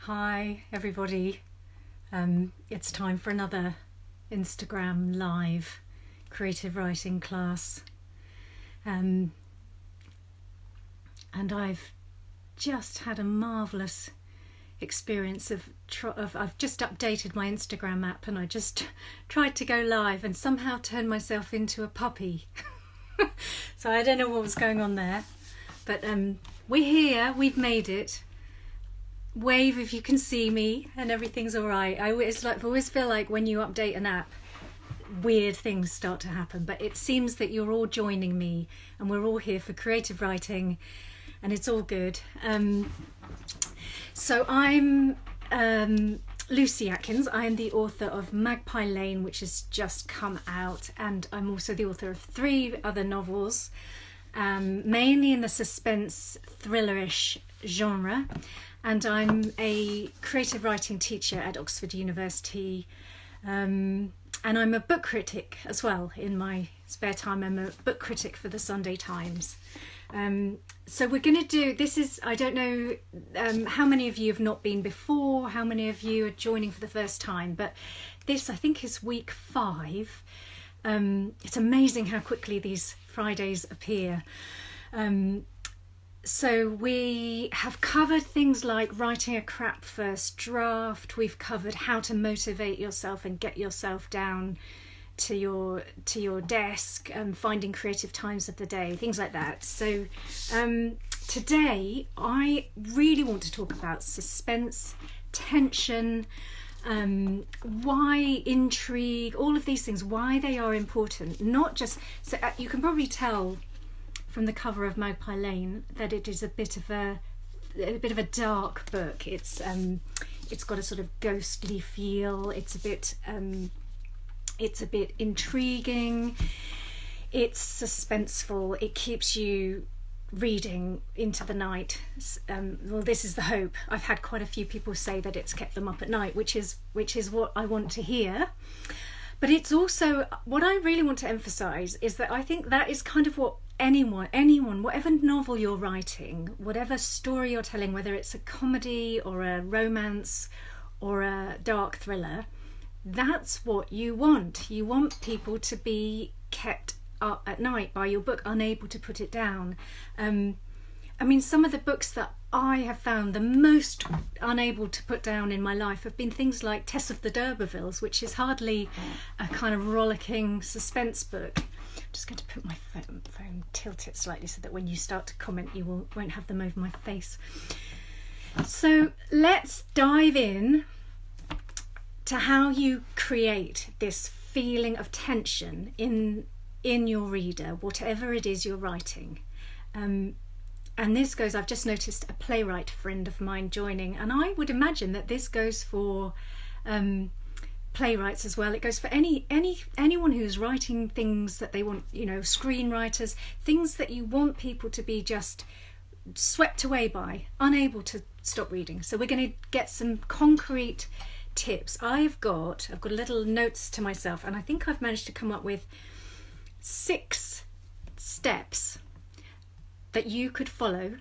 Hi everybody. It's time for another Instagram live creative writing class. And I've just had a marvellous experience of I've just updated my Instagram app and I just tried to go live and somehow turned myself into a puppy. So I don't know what was going on there. But we're here, we've made it. Wave if you can see me and everything's all right. I always feel like when you update an app, weird things start to happen, but it seems that you're all joining me and we're all here for creative writing and it's all good. So I'm Lucy Atkins. I am the author of Magpie Lane, which has just come out, and I'm also the author of 3 other novels, mainly in the suspense thrillerish genre. And I'm a creative writing teacher at Oxford University, and I'm a book critic as well. In my spare time, I'm a book critic for the Sunday Times. So we're going to do, I don't know how many of you have not been before, how many of you are joining for the first time, but this I think is week 5. It's amazing how quickly these Fridays appear. So we have covered things like writing a crap first draft. We've covered how to motivate yourself and get yourself down to your desk and finding creative times of the day, things like that. So today I really want to talk about suspense, tension, why intrigue, all of these things, why they are important. Not just so you can probably tell from the cover of Magpie Lane that it is a bit of a dark book. It's got a sort of ghostly feel. It's a bit intriguing. It's suspenseful. It keeps you reading into the night. Well, this is the hope. I've had quite a few people say that it's kept them up at night, which is what I want to hear. But it's also, what I really want to emphasise is that I think that is kind of what anyone, whatever novel you're writing, whatever story you're telling, whether it's a comedy or a romance or a dark thriller, that's what you want. You want people to be kept up at night by your book, unable to put it down. I mean, some of the books that I have found the most unable to put down in my life have been things like Tess of the D'Urbervilles, which is hardly a kind of rollicking suspense book. I'm just going to put my phone, tilt it slightly so that when you start to comment you won't have them over my face. So let's dive in to how you create this feeling of tension in your reader, whatever it is you're writing. And this goes, I've just noticed a playwright friend of mine joining, and I would imagine that this goes for playwrights as well. It goes for anyone who's writing things that they want, screenwriters, things that you want people to be just swept away by, unable to stop reading. So we're going to get some concrete tips. I've got little notes to myself, and I think I've managed to come up with 6 steps that you could follow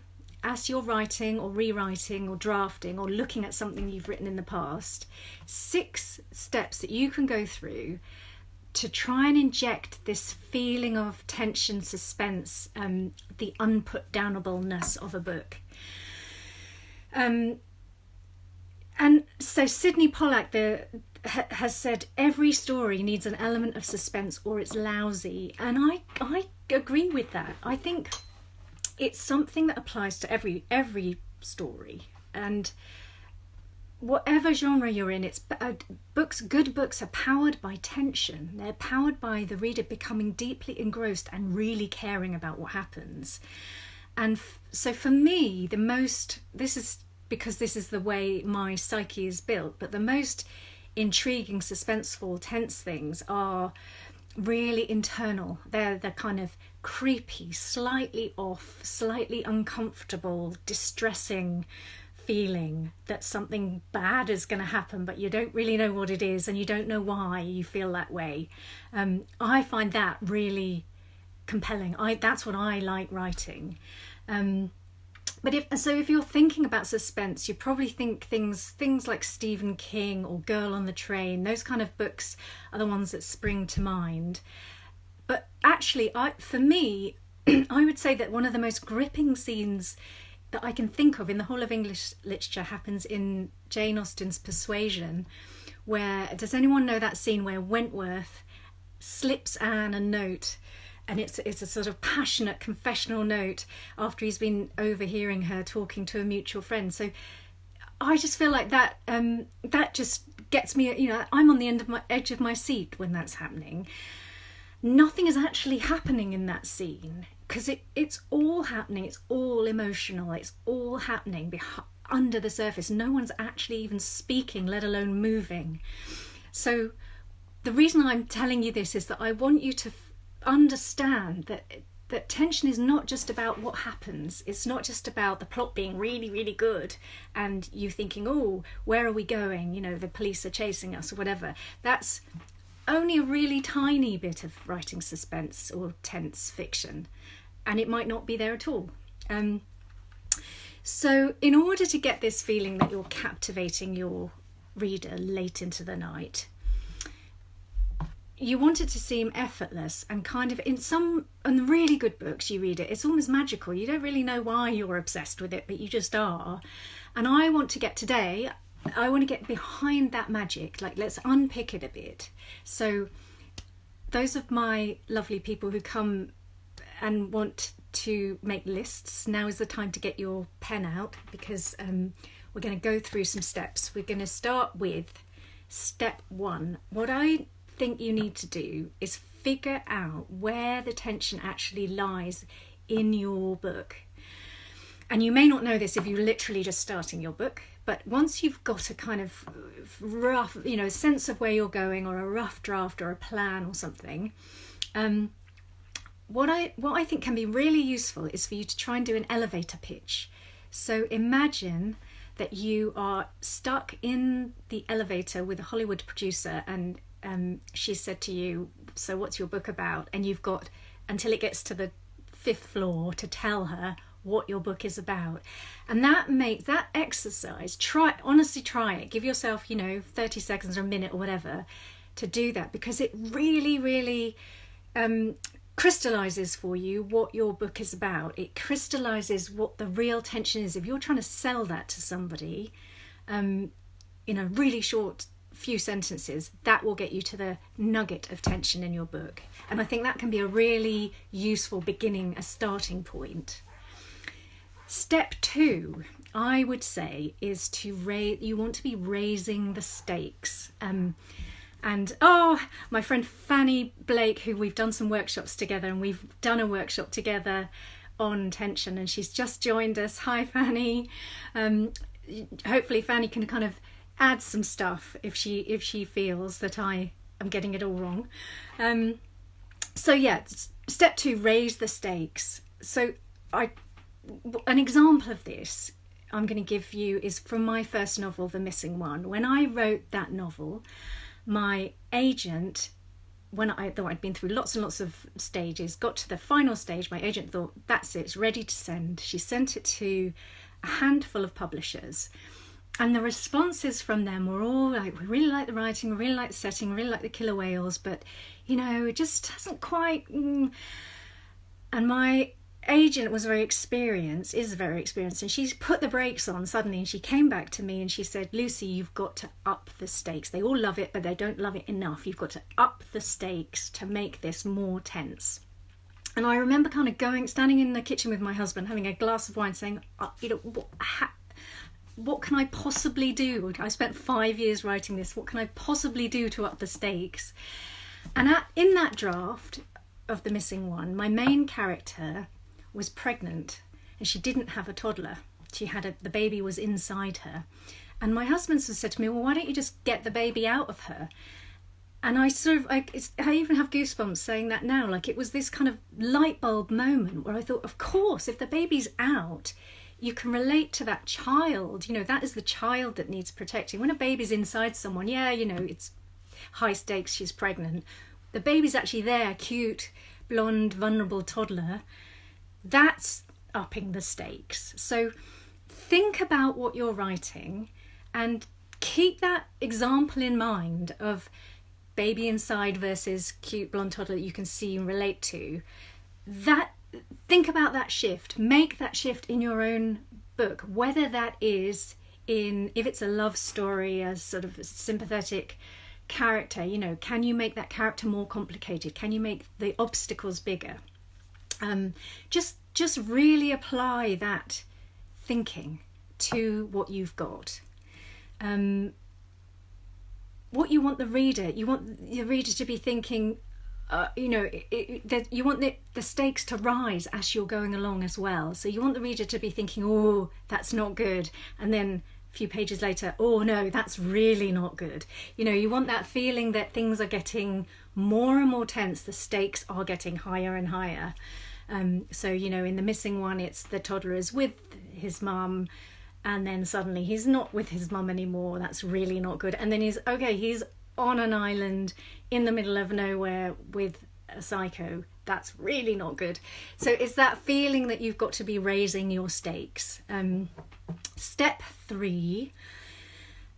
as you're writing or rewriting or drafting or looking at something you've written in the past. 6 steps that you can go through to try and inject this feeling of tension, suspense, the unputdownableness of a book. And so Sidney Pollack has said every story needs an element of suspense or it's lousy, and I agree with that. I think it's something that applies to every story, and whatever genre you're in, it's good books are powered by tension. They're powered by the reader becoming deeply engrossed and really caring about what happens. And so for me, this is because this is the way my psyche is built, but the most intriguing, suspenseful, tense things are really internal. They're the kind of creepy, slightly off, slightly uncomfortable, distressing feeling that something bad is going to happen, but you don't really know what it is and you don't know why you feel that way. I find that really compelling. That's what I like writing. But if you're thinking about suspense, you probably think things like Stephen King or Girl on the Train. Those kind of books are the ones that spring to mind. But actually, for me, I would say that one of the most gripping scenes that I can think of in the whole of English literature happens in Jane Austen's Persuasion, where, does anyone know that scene where Wentworth slips Anne a note, and it's a sort of passionate confessional note after he's been overhearing her talking to a mutual friend. So I just feel like that that just gets me, you know, I'm on the edge of my seat when that's happening. Nothing is actually happening in that scene, because it's all happening, it's all emotional, it's all happening under the surface. No one's actually even speaking, let alone moving. So the reason I'm telling you this is that I want you to understand that tension is not just about what happens. It's not just about the plot being really, really good and you thinking, oh, where are we going? You know, the police are chasing us or whatever. That's only a really tiny bit of writing suspense or tense fiction, and it might not be there at all. So in order to get this feeling that you're captivating your reader late into the night, you want it to seem effortless, and kind of in the really good books you read it, it's almost magical. You don't really know why you're obsessed with it, but you just are. And I want to get behind that magic. Like, let's unpick it a bit. So those of my lovely people who come and want to make lists, now is the time to get your pen out, because we're going to go through some steps. We're going to start with step 1. What I think you need to do is figure out where the tension actually lies in your book. And you may not know this if you're literally just starting your book, but once you've got a kind of rough, you know, sense of where you're going, or a rough draft or a plan or something, what I think can be really useful is for you to try and do an elevator pitch. So imagine that you are stuck in the elevator with a Hollywood producer, and she said to you, so what's your book about? And you've got until it gets to the 5th floor to tell her what your book is about. And that exercise, honestly try it. Give yourself, 30 seconds or a minute or whatever to do that, because it really, really crystallizes for you what your book is about. It crystallizes what the real tension is. If you're trying to sell that to somebody in a really short few sentences, that will get you to the nugget of tension in your book. And I think that can be a really useful a starting point. Step 2, I would say, is you want to be raising the stakes. And my friend Fanny Blake, who we've done some workshops together, and we've done a workshop together on tension, and she's just joined us. Hi, Fanny. Hopefully Fanny can kind of add some stuff if she feels that I am getting it all wrong. So yeah, step 2, raise the stakes. So an example of this I'm going to give you is from my first novel, The Missing One. When I wrote that novel, my agent, though I'd been through lots and lots of stages, got to the final stage, my agent thought, that's it, it's ready to send. She sent it to a handful of publishers, and the responses from them were all like, we really like the writing, we really like the setting, we really like the killer whales, but it just hasn't quite. And my agent is very experienced, and she's put the brakes on suddenly, and she came back to me and she said, Lucy, you've got to up the stakes. They all love it, but they don't love it enough. You've got to up the stakes to make this more tense. And I remember kind of standing in the kitchen with my husband, having a glass of wine, saying, what can I possibly do? I spent 5 years writing this. What can I possibly do to up the stakes? And in that draft of The Missing One, my main character was pregnant, and she didn't have a toddler. She had the baby was inside her. And my husband said to me, well, why don't you just get the baby out of her? And I even have goosebumps saying that now. Like, it was this kind of light bulb moment where I thought, of course, if the baby's out, you can relate to that child. That is the child that needs protecting. When a baby's inside someone, it's high stakes, she's pregnant. The baby's actually there, cute, blonde, vulnerable toddler. That's upping the stakes. So think about what you're writing and keep that example in mind of baby inside versus cute blonde toddler that you can see and relate to. That, think about that shift, make that shift in your own book, whether that is in, if it's a love story, a sort of sympathetic character, you know, can you make that character more complicated? Can you make the obstacles bigger? Just really apply that thinking to what you've got. What you want the reader to be thinking, you want the stakes to rise as you're going along as well. So you want the reader to be thinking, oh, that's not good. And then a few pages later, oh no, that's really not good. You know, you want that feeling that things are getting more and more tense, the stakes are getting higher and higher. So, you know, in The Missing One, it's the toddler is with his mum, and then suddenly he's not with his mum anymore. That's really not good. And then he's on an island in the middle of nowhere with a psycho. That's really not good. So it's that feeling that you've got to be raising your stakes. Step 3,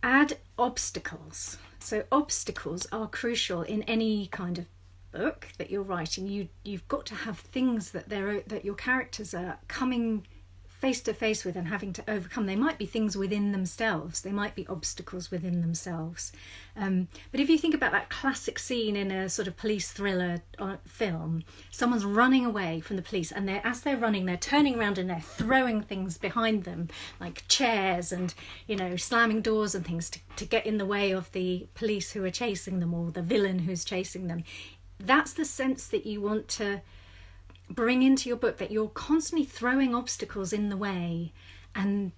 add obstacles. So obstacles are crucial in any kind of book that you're writing. You've got to have things that your characters are coming face to face with and having to overcome. They might be things within themselves, they might be obstacles within themselves, but if you think about that classic scene in a sort of police thriller film, someone's running away from the police, and as they're running, they're turning around and they're throwing things behind them, like chairs and, you know, slamming doors and things to get in the way of the police who are chasing them, or the villain who's chasing them. That's the sense that you want to bring into your book, that you're constantly throwing obstacles in the way, and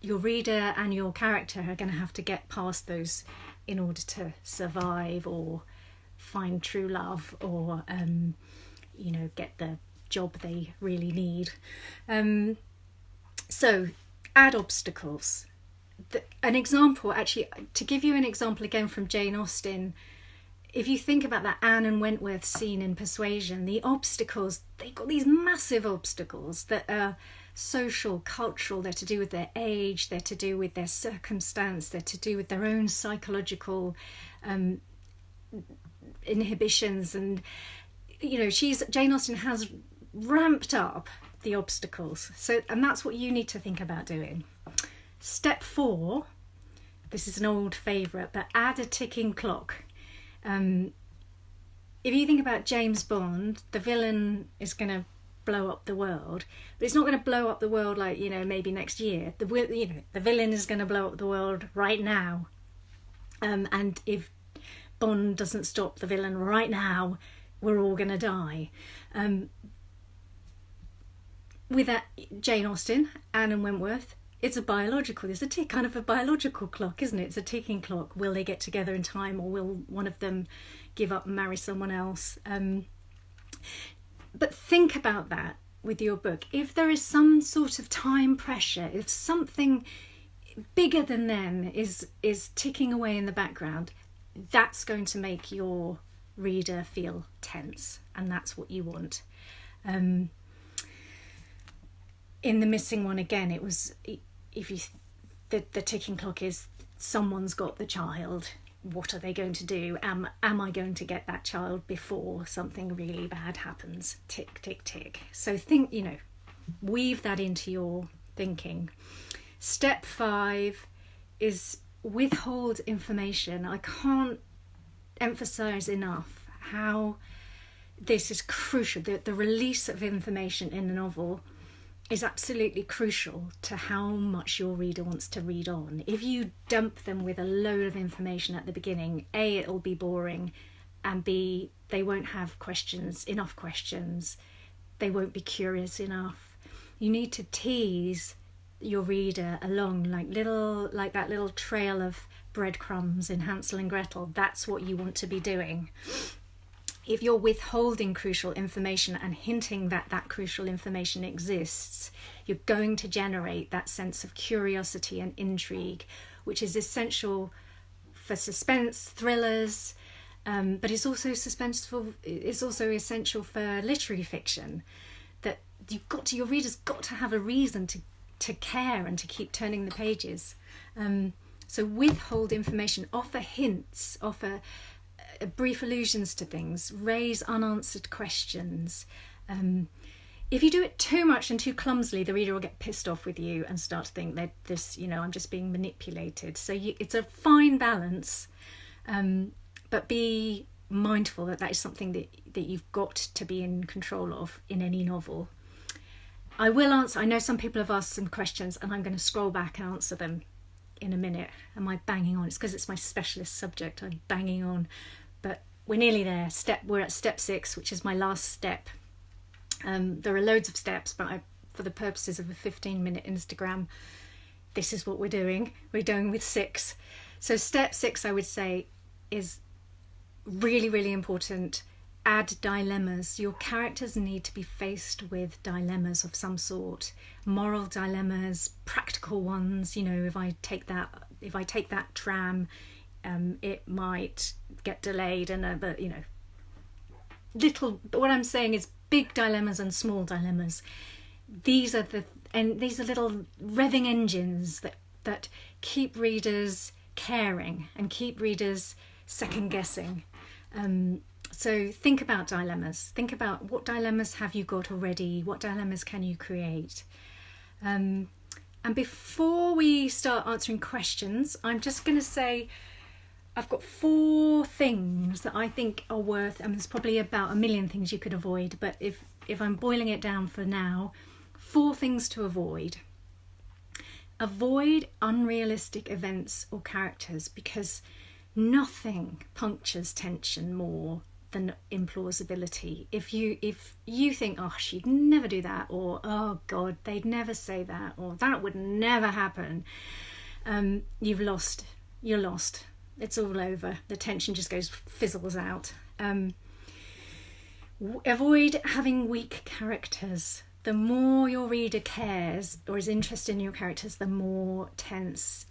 your reader and your character are going to have to get past those in order to survive or find true love, or get the job they really need. So add obstacles. An example, actually, to give you an example again from Jane Austen, if you think about that Anne and Wentworth scene in Persuasion, the obstacles, they've got these massive obstacles that are social, cultural, they're to do with their age, they're to do with their circumstance, they're to do with their own psychological inhibitions. And, you know, Jane Austen has ramped up the obstacles. And that's what you need to think about doing. Step 4, this is an old favourite, but add a ticking clock. If you think about James Bond, the villain is going to blow up the world, but it's not going to blow up the world like, you know, maybe next year. The villain is going to blow up the world right now. And if Bond doesn't stop the villain right now, we're all going to die. With that, Jane Austen, Anne and Wentworth, it's a kind of a biological clock, isn't it? It's a ticking clock. Will they get together in time, or will one of them give up and marry someone else? But think about that with your book. If there is some sort of time pressure, if something bigger than them is ticking away in the background, that's going to make your reader feel tense, and that's what you want. In The Missing One, again, it was, the ticking clock is someone's got the child. What are they going to do? Am I going to get that child before something really bad happens? Tick, tick, tick. So think, weave that into your thinking. Step 5 is withhold information. I can't emphasize enough how this is crucial. The release of information in a novel is absolutely crucial to how much your reader wants to read on. If you dump them with a load of information at the beginning, A, it'll be boring, and B, they won't have enough questions. They won't be curious enough. You need to tease your reader along like that little trail of breadcrumbs in Hansel and Gretel. That's what you want to be doing. If you're withholding crucial information and hinting that crucial information exists, you're going to generate that sense of curiosity and intrigue, which is essential for suspense thrillers, but it's also suspenseful. It's also essential for literary fiction. your reader's got to have a reason to care and to keep turning the pages. So withhold information, offer hints, offer brief allusions to things, raise unanswered questions. If you do it too much and too clumsily, the reader will get pissed off with you and start to think that this, I'm just being manipulated. So it's a fine balance, but be mindful that is something that you've got to be in control of in any novel. I will answer. I know some people have asked some questions, and I'm going to scroll back and answer them in a minute. Am I banging on? It's because it's my specialist subject. I'm banging on, but we're nearly there. We're at step 6, which is my last step. There are loads of steps, but for the purposes of a 15-minute Instagram, this is what we're doing. We're doing with 6. So step 6, I would say, is really, really important. Add dilemmas. Your characters need to be faced with dilemmas of some sort, moral dilemmas, practical ones. If I take that tram, it might get delayed, and what I'm saying is big dilemmas and small dilemmas. These are little revving engines that keep readers caring and keep readers second guessing. So think about dilemmas. Think about what dilemmas have you got already? What dilemmas can you create? And before we start answering questions, I'm just going to say I've got 4 things that I think are worth, and there's probably about a million things you could avoid, but if I'm boiling it down for now, 4 things to avoid. Avoid unrealistic events or characters, because nothing punctures tension more than implausibility. If you think, oh, she'd never do that, or oh God, they'd never say that, or that would never happen, you're lost. It's all over. The tension just fizzles out. Avoid having weak characters. The more your reader cares or is interested in your characters, the more tense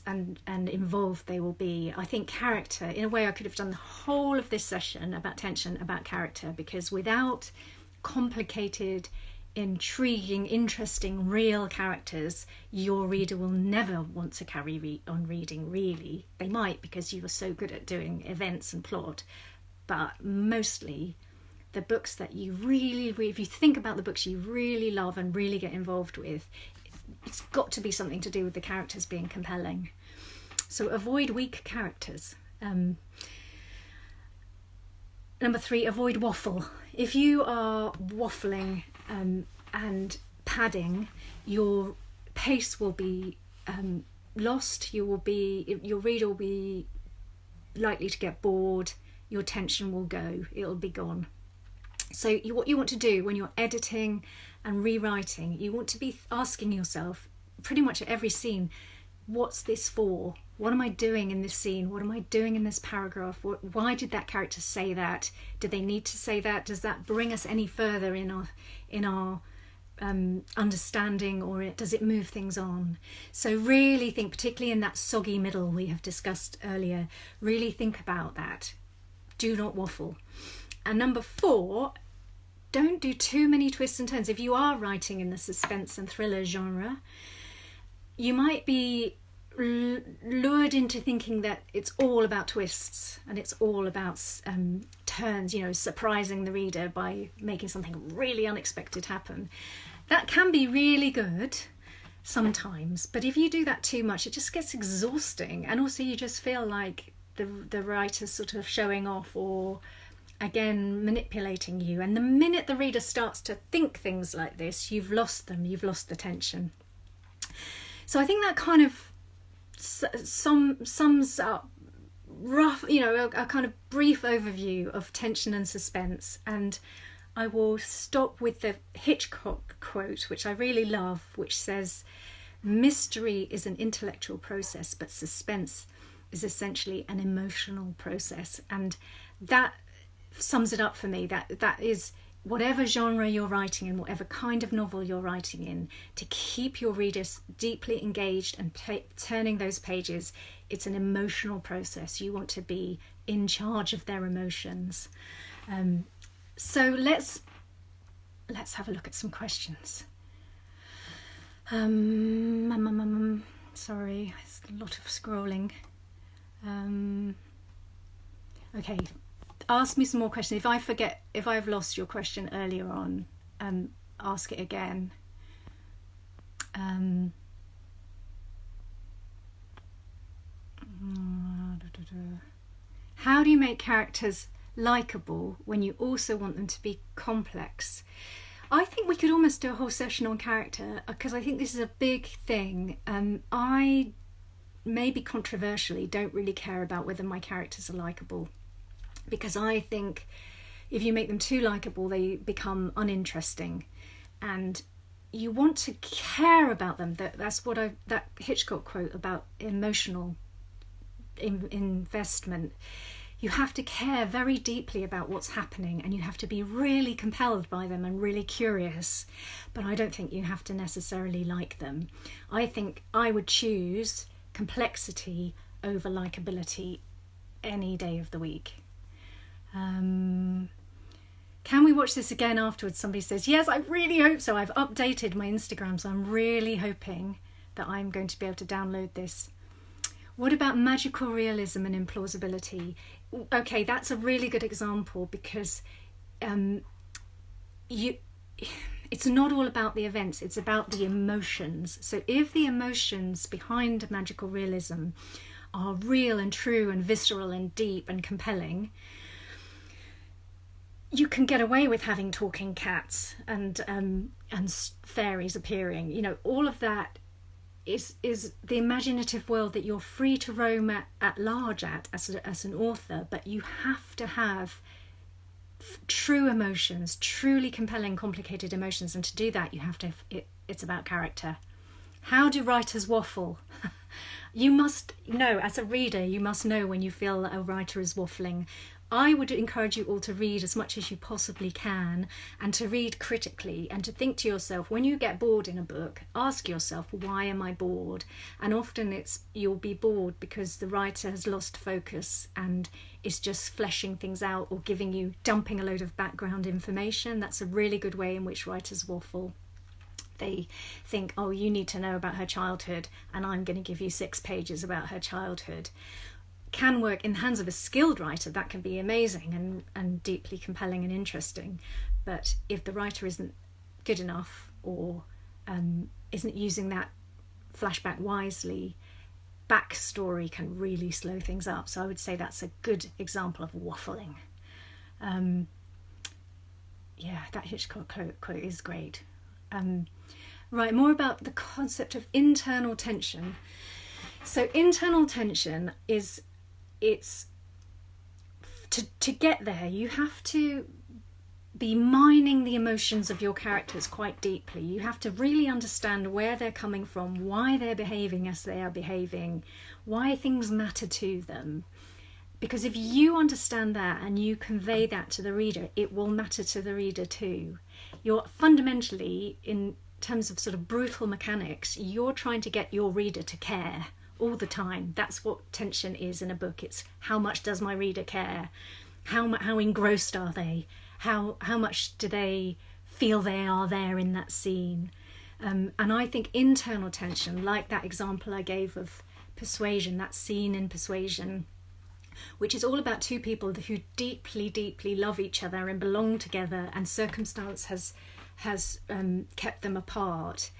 and involved they will be. I think character, in a way, I could have done the whole of this session about tension, about character, because without complicated, intriguing, interesting, real characters, your reader will never want to carry on reading, really. They might, because you are so good at doing events and plot, but mostly the books that you really, if you think about the books you really love and really get involved with, it's got to be something to do with the characters being compelling. So avoid weak characters. Number 3, avoid waffle. If you are waffling and padding, your pace will be lost. Your reader will be likely to get bored. Your tension will go. It'll be gone. So what you want to do when you're editing and rewriting, you want to be asking yourself pretty much at every scene, what's this for? What am I doing in this scene? What am I doing in this paragraph? Why did that character say that? Did they need to say that? Does that bring us any further in our understanding, or does it move things on? So really think, particularly in that soggy middle we have discussed earlier, really think about that. Do not waffle. And number 4, don't do too many twists and turns. If you are writing in the suspense and thriller genre, you might be lured into thinking that it's all about twists and it's all about turns, surprising the reader by making something really unexpected happen. That can be really good sometimes, but if you do that too much, it just gets exhausting, and also you just feel like the writer's sort of showing off, or again manipulating you. And the minute the reader starts to think things like this, you've lost them, you've lost the tension. So I think that kind of sums up a kind of brief overview of tension and suspense. And I will stop with the Hitchcock quote, which I really love, which says, "Mystery is an intellectual process, but suspense is essentially an emotional process." And that sums it up for me. That is, whatever genre you're writing in, whatever kind of novel you're writing in, to keep your readers deeply engaged and turning those pages, it's an emotional process. You want to be in charge of their emotions. So let's let's have a look at some questions. Sorry, it's a lot of scrolling. Okay, ask me some more questions. If I've lost your question earlier on, ask it again. How do you make characters likeable when you also want them to be complex? I think we could almost do a whole session on character, because I think this is a big thing. I, maybe controversially, don't really care about whether my characters are likeable, because I think if you make them too likeable, they become uninteresting, and you want to care about them. That's what that Hitchcock quote about emotional investment. You have to care very deeply about what's happening, and you have to be really compelled by them and really curious. But I don't think you have to necessarily like them. I think I would choose complexity over likability any day of the week. Can we watch this again afterwards? Somebody says, yes, I really hope so. I've updated my Instagram, so I'm really hoping that I'm going to be able to download this. What about magical realism and implausibility? Okay, that's a really good example, because it's not all about the events, it's about the emotions. So if the emotions behind magical realism are real and true and visceral and deep and compelling, you can get away with having talking cats and fairies appearing. You know, all of that is the imaginative world that you're free to roam at large as an author, but you have to have true emotions, truly compelling, complicated emotions, and to do that you have to it's about character. How do writers waffle? You must know, as a reader, you must know when you feel a writer is waffling. I would encourage you all to read as much as you possibly can, and to read critically, and to think to yourself, when you get bored in a book, ask yourself, why am I bored? And often you'll be bored because the writer has lost focus and is just fleshing things out, or dumping a load of background information. That's a really good way in which writers waffle. They think, oh, you need to know about her childhood, and I'm going to give you 6 pages about her childhood. Can work in the hands of a skilled writer. That can be amazing and deeply compelling and interesting. But if the writer isn't good enough, or isn't using that flashback wisely, backstory can really slow things up. So I would say that's a good example of waffling. That Hitchcock quote is great. Right, more about the concept of internal tension. So internal tension is, it's to get there, you have to be mining the emotions of your characters quite deeply. You have to really understand where they're coming from, why they're behaving as they are behaving, why things matter to them. Because if you understand that and you convey that to the reader, it will matter to the reader too. You're fundamentally, in terms of sort of brutal mechanics, you're trying to get your reader to care all the time. That's what tension is in a book. It's how much does my reader care? How engrossed are they? How much do they feel they are there in that scene? And I think internal tension, like that example I gave of Persuasion, that scene in Persuasion, which is all about two people who deeply, deeply love each other and belong together, and circumstance has kept them apart.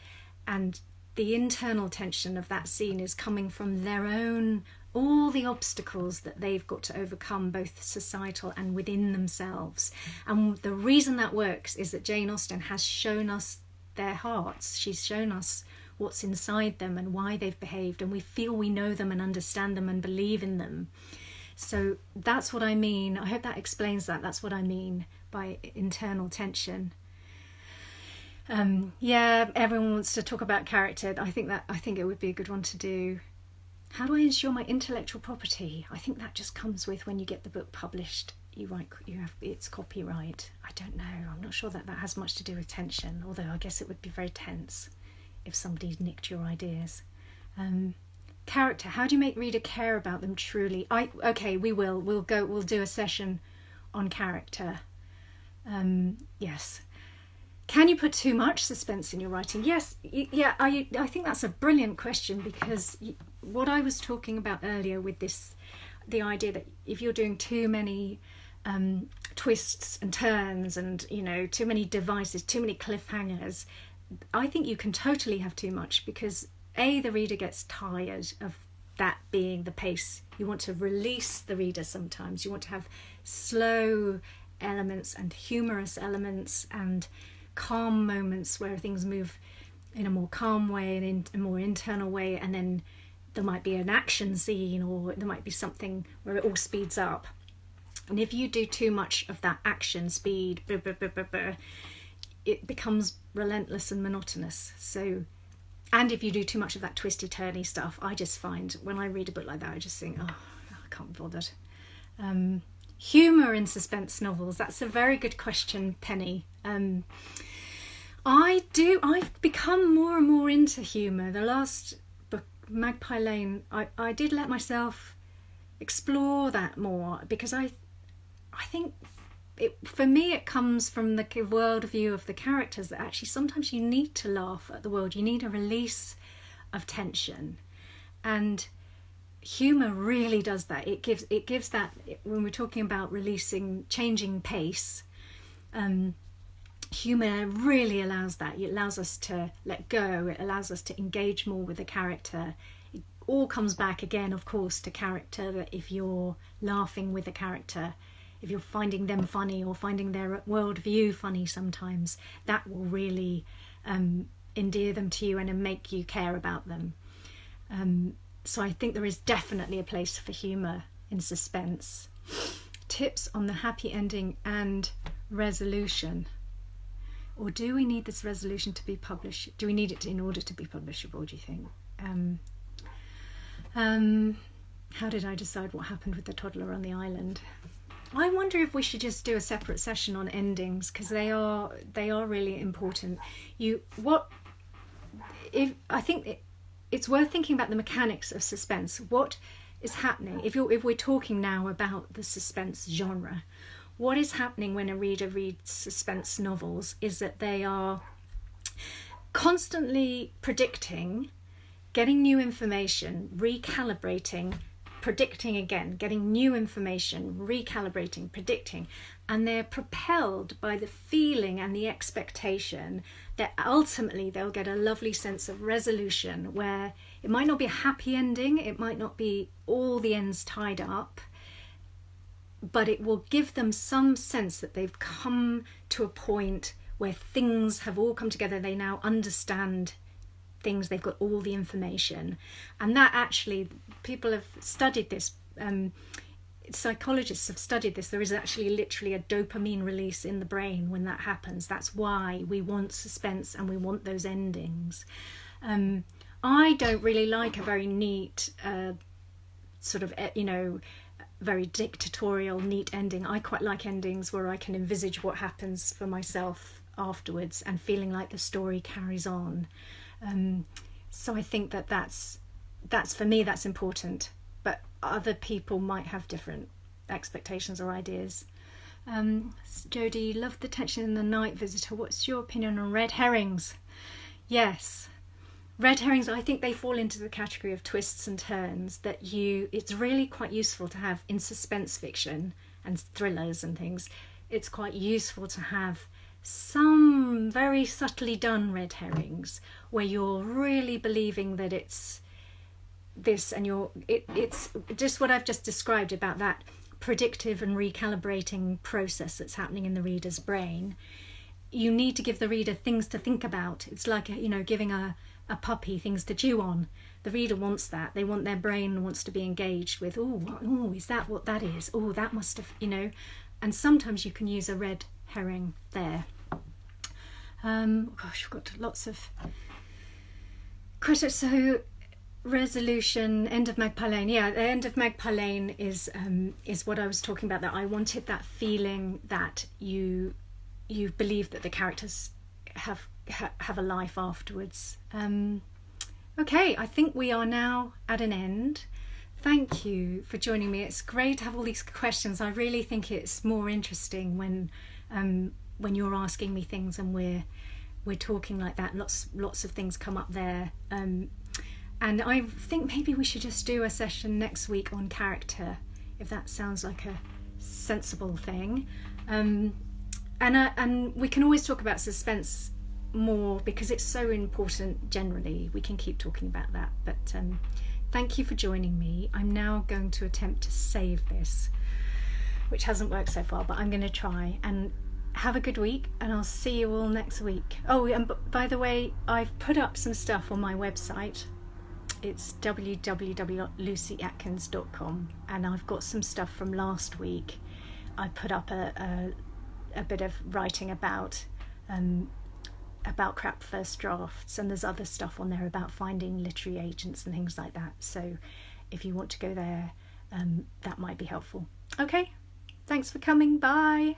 And the internal tension of that scene is coming from their own, all the obstacles that they've got to overcome, both societal and within themselves. And the reason that works is that Jane Austen has shown us their hearts. She's shown us what's inside them and why they've behaved, and we feel we know them and understand them and believe in them. So that's what I mean. I hope that explains that. That's what I mean by internal tension. Everyone wants to talk about character. I think it would be a good one to do. How do I ensure my intellectual property? I think that just comes with when you get the book published. You have its copyright. I don't know. I'm not sure that has much to do with tension, although I guess it would be very tense if somebody nicked your ideas. Character. How do you make reader care about them truly? We'll do a session on character. Yes. Can you put too much suspense in your writing? Yes, yeah. I think that's a brilliant question, because what I was talking about earlier with this, the idea that if you're doing too many twists and turns and, you know, too many devices, too many cliffhangers, I think you can totally have too much, because the reader gets tired of that being the pace. You want to release the reader sometimes. You want to have slow elements and humorous elements and calm moments where things move in a more calm way and in a more internal way, and then there might be an action scene, or there might be something where it all speeds up. And if you do too much of that action speed, it becomes relentless and monotonous. So, and if you do too much of that twisty turny stuff, I just find when I read a book like that, I just think, oh, I can't be bothered. Humour in suspense novels, that's a very good question, Penny. I've become more and more into humour. The last book, Magpie Lane, I did let myself explore that more, because I think for me it comes from the world view of the characters, that actually sometimes you need to laugh at the world. You need a release of tension, and humour really does that. It gives that, when we're talking about changing pace, humour really allows that. It allows us to let go. It allows us to engage more with the character. It all comes back again, of course, to character. That if you're laughing with a character, if you're finding them funny or finding their worldview funny sometimes, that will really endear them to you and make you care about them. So I think there is definitely a place for humour in suspense. Tips on the happy ending and resolution. Or do we need this resolution to be published? Do we need it in order to be publishable, do you think? How did I decide what happened with the toddler on the island? I wonder if we should just do a separate session on endings, because they are really important. I think it's worth thinking about the mechanics of suspense. What is happening if we're talking now about the suspense genre? What is happening when a reader reads suspense novels is that they are constantly predicting, getting new information, recalibrating, predicting again, getting new information, recalibrating, predicting, and they're propelled by the feeling and the expectation that ultimately they'll get a lovely sense of resolution, where it might not be a happy ending, it might not be all the ends tied up, but it will give them some sense that they've come to a point where things have all come together. They now understand things, they've got all the information. And that actually, people have studied this, psychologists have studied this. There is actually literally a dopamine release in the brain when that happens. That's why we want suspense and we want those endings. I don't really like a very neat sort of, very dictatorial, neat ending. I quite like endings where I can envisage what happens for myself afterwards and feeling like the story carries on. So I think that's for me, that's important, but other people might have different expectations or ideas. Jodie, love the tension in The Night Visitor. What's your opinion on red herrings? Yes, red herrings, I think they fall into the category of twists and turns that it's really quite useful to have in suspense fiction and thrillers and things. It's quite useful to have some very subtly done red herrings where you're really believing that it's this, and it's just what I've just described about that predictive and recalibrating process that's happening in the reader's brain. You need to give the reader things to think about. It's like giving a puppy things to chew on. The reader wants that. They want, their brain wants to be engaged with, oh, is that what that is? Oh, that must have, and sometimes you can use a red herring there. Gosh, we've got lots of questions. So resolution, end of Magpie Lane. Yeah, the end of Magpie Lane is what I was talking about, that I wanted that feeling that you believe that the characters have a life afterwards. Okay, I think we are now at an end. Thank you for joining me. It's great to have all these questions. I really think it's more interesting when when you're asking me things and we're talking like that, lots of things come up there. And I think maybe we should just do a session next week on character, if that sounds like a sensible thing. And we can always talk about suspense more because it's so important generally. We can keep talking about that. But thank you for joining me. I'm now going to attempt to save this, which hasn't worked so far, but I'm going to try. And have a good week, and I'll see you all next week. Oh, and by the way, I've put up some stuff on my website. It's www.lucyatkins.com, and I've got some stuff from last week. I put up a bit of writing about crap first drafts, and there's other stuff on there about finding literary agents and things like that. So if you want to go there, that might be helpful. Okay, thanks for coming. Bye.